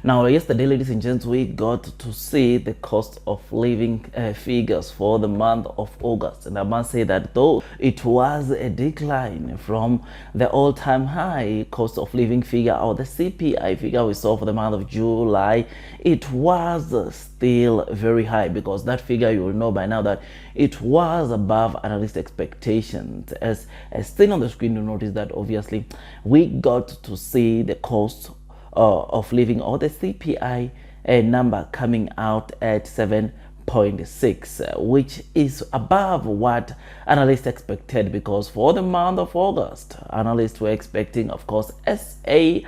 Now, yesterday, ladies and gents, we got to see the cost of living figures for the month of August. And I must say that though it was a decline from the all-time high cost of living figure, or the CPI figure we saw for the month of July, it was still very high, because that figure, you will know by now that it was above analyst expectations. As seen on the screen, you notice that obviously we got to see the cost of living, or the CPI number, coming out at 7.6, which is above what analysts expected, because for the month of August, analysts were expecting, of course, SA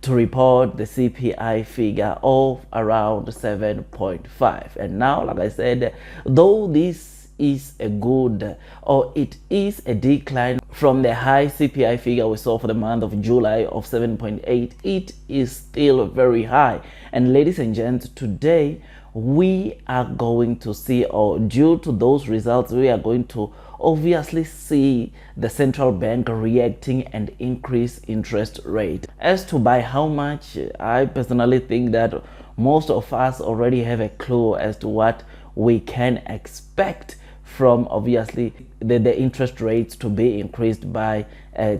to report the CPI figure of around 7.5. And now, like I said, though this is a good, or it is a decline from the high CPI figure we saw for the month of July of 7.8, it is still very high. And ladies and gents, today we are going to see, or due to those results, we are going to obviously see the central bank reacting and increase interest rate. As to by how much, I personally think that most of us already have a clue as to what we can expect from obviously the interest rates to be increased by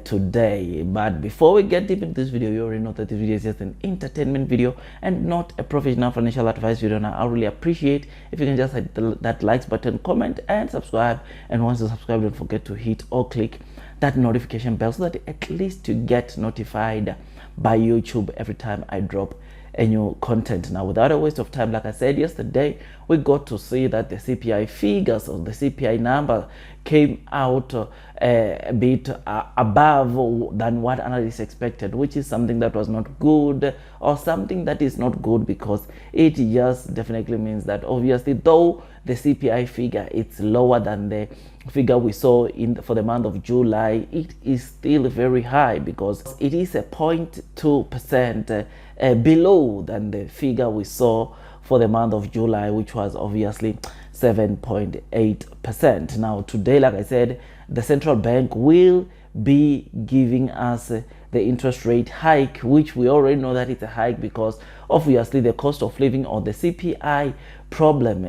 today. But before we get deep into this video, you already know that this video is just an entertainment video and not a professional financial advice video. Now, I really appreciate if you can just hit that likes button, comment and subscribe. And once you subscribe, don't forget to hit or click that notification bell so that at least you get notified by YouTube every time I drop a new content. Now, without a waste of time, like I said yesterday, we got to see that the CPI figures, or the CPI number, came out a bit above than what analysts expected, which is something that was not good, or something that is not good, because it just definitely means that obviously, though the CPI figure it's lower than the figure we saw for the month of July, it is still very high, because it is a 0.2% below than the figure we saw for the month of July, which was obviously 7.8%. Now, today, like I said, the central bank will be giving us the interest rate hike, which we already know that it's a hike, because obviously the cost of living, or the CPI problem,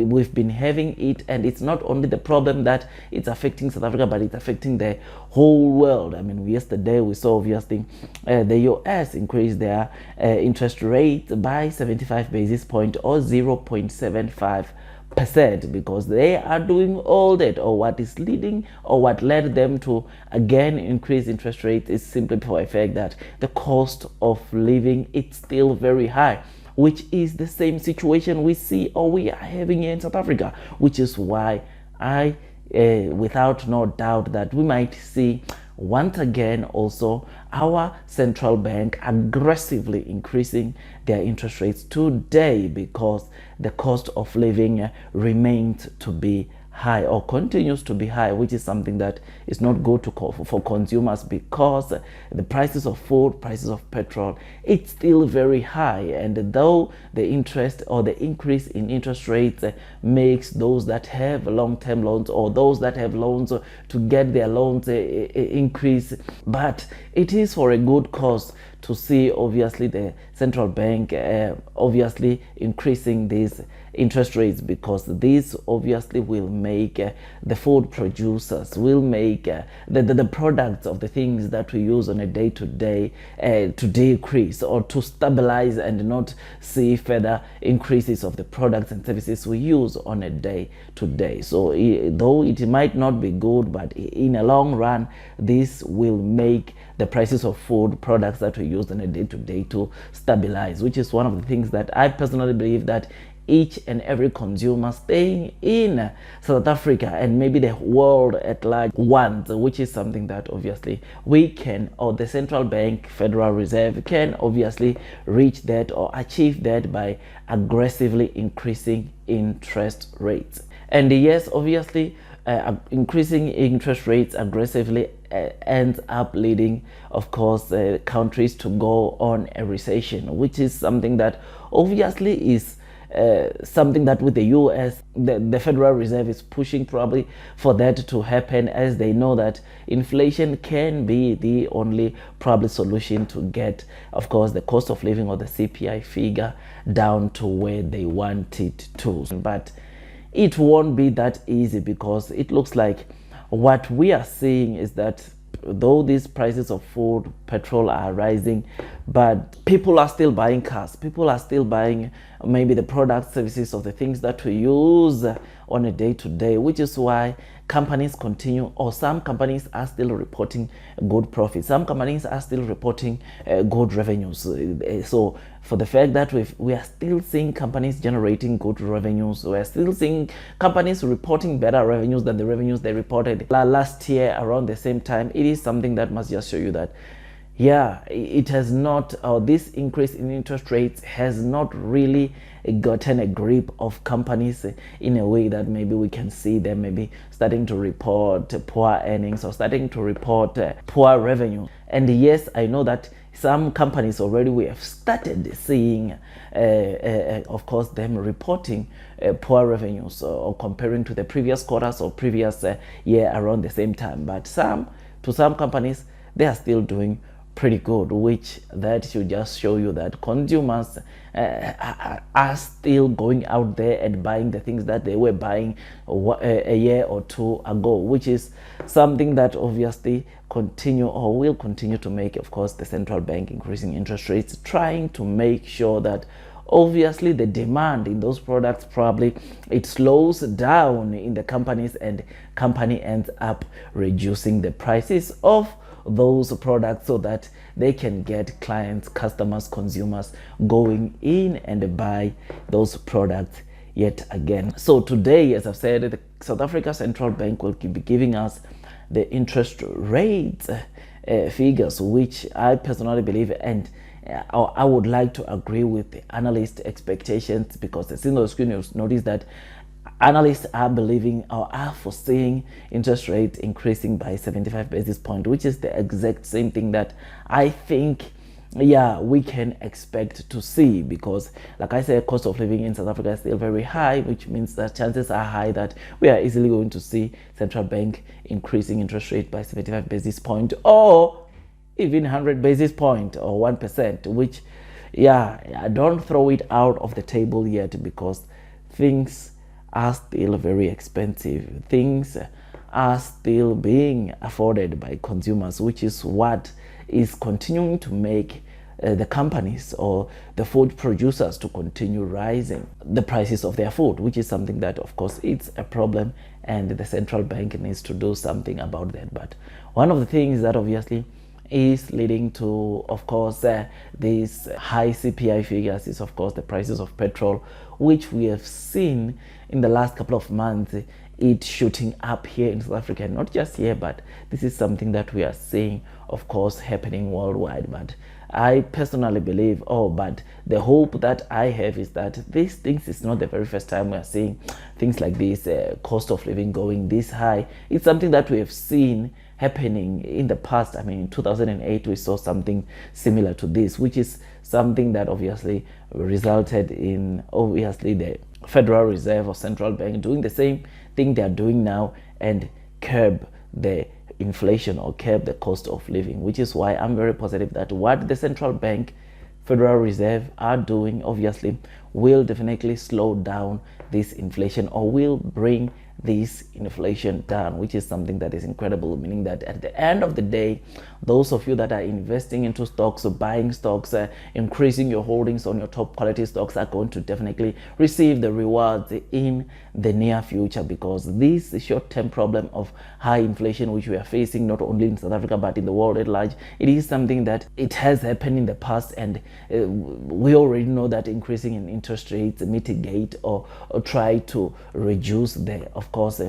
we've been having it, and it's not only the problem that it's affecting South Africa, but it's affecting the whole world. I mean, yesterday we saw obviously the US increased their interest rate by 75 basis points, or 0.75%, because they are doing all that, or what is leading, or what led them to again increase interest rates, is simply for the fact that the cost of living it's still very high, which is the same situation we see, or we are having here in South Africa, which is why I without no doubt that we might see once again also our central bank aggressively increasing their interest rates today, because the cost of living remains to be high, or continues to be high, which is something that is not good to call for consumers, because the prices of food, prices of petrol, it's still very high. And though the interest, or the increase in interest rates, makes those that have long-term loans, or those that have loans to get their loans increase, but it is for a good cause to see obviously the central bank obviously increasing these interest rates, because this obviously will make the food producers, will make the products of the things that we use on a day-to-day to decrease, or to stabilize, and not see further increases of the products and services we use on a day-to-day. So though it might not be good, but in a long run, this will make the prices of food products that we use on a day-to-day to stabilize, which is one of the things that I personally believe that each and every consumer staying in South Africa, and maybe the world at large, wants, which is something that obviously we can, or the central bank, Federal Reserve, can obviously reach that, or achieve that, by aggressively increasing interest rates. And yes, obviously increasing interest rates aggressively ends up leading, of course, countries to go on a recession, which is something that obviously is something that with the US, the Federal Reserve is pushing probably for that to happen, as they know that inflation can be the only probably solution to get, of course, the cost of living or the CPI figure down to where they want it to. But it won't be that easy, because it looks like what we are seeing is that though these prices of food, petrol are rising, but people are still buying cars. People are still buying maybe the products, services, or the things that we use on a day-to-day, which is why companies continue, or some companies are still reporting good profits. Some companies are still reporting good revenues. So for the fact that we are still seeing companies generating good revenues, we are still seeing companies reporting better revenues than the revenues they reported last year around the same time, it is something that must just show you that yeah, it has not, this increase in interest rates has not really gotten a grip of companies in a way that maybe we can see them maybe starting to report poor earnings or starting to report poor revenue. And yes, I know that some companies already, we have started seeing of course them reporting poor revenues or comparing to the previous quarters or previous year around the same time. But some companies, they are still doing pretty good, which that should just show you that consumers are still going out there and buying the things that they were buying a year or two ago, which is something that obviously continue or will continue to make, of course, the central bank increasing interest rates, trying to make sure that obviously the demand in those products probably it slows down in the companies, and company ends up reducing the prices of those products so that they can get clients, customers, consumers going in and buy those products yet again. So today, as I've said, the South Africa Central Bank will be giving us the interest rate figures, which I personally believe, and I would like to agree with the analyst expectations, because the single screen you'll notice that analysts are believing or are foreseeing interest rates increasing by 75 basis points, which is the exact same thing that I think, yeah, we can expect to see, because like I said, cost of living in South Africa is still very high, which means that chances are high that we are easily going to see central bank increasing interest rate by 75 basis points or even 100 basis points or 1%, which, yeah, don't throw it out of the table yet, because things are still very expensive. Things are still being afforded by consumers, which is what is continuing to make the companies or the food producers to continue rising the prices of their food, which is something that, of course, it's a problem, and the central bank needs to do something about that. But one of the things that obviously is leading to, of course, these high CPI figures is, of course, the prices of petrol, which we have seen in the last couple of months, it shooting up here in South Africa. Not just here, but this is something that we are seeing, of course, happening worldwide. But I personally believe, but the hope that I have is that these things is not the very first time we are seeing things like this, cost of living going this high. It's something that we have seen happening in the past. I mean, in 2008, we saw something similar to this, which is something that obviously resulted in, obviously, the Federal Reserve or central bank doing the same thing they are doing now and curb the inflation or curb the cost of living, which is why I'm very positive that what the central bank, Federal Reserve are doing obviously will definitely slow down this inflation or will bring this inflation down, which is something that is incredible, meaning that at the end of the day, those of you that are investing into stocks or buying stocks, increasing your holdings on your top quality stocks are going to definitely receive the rewards in the near future, because this short-term problem of high inflation which we are facing not only in South Africa but in the world at large, it is something that it has happened in the past, and we already know that increasing in interest rates mitigate or try to reduce the, of course,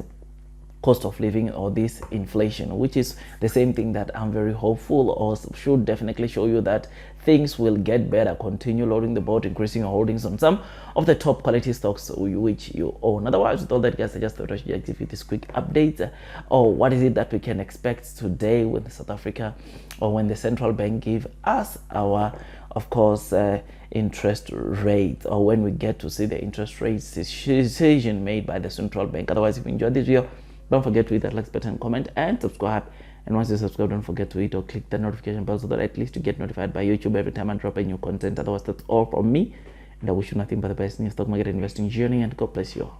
cost of living or this inflation, which is the same thing that I'm very hopeful or should definitely show you that things will get better. Continue loading the boat, increasing your holdings on some of the top quality stocks which you own. Otherwise, with all that, guys, I just thought I should give you this quick update. Or what is it that we can expect today with South Africa, or when the central bank give us our, of course, interest rate, or when we get to see the interest rate decision made by the central bank. Otherwise, if you enjoyed this video, don't forget to hit that like button, comment, and subscribe. And once you subscribe, don't forget to hit or click the notification bell so that at least you get notified by YouTube every time I drop a new content. Otherwise, that's all from me, and I wish you nothing but the best in your stock market investing journey, and God bless you all.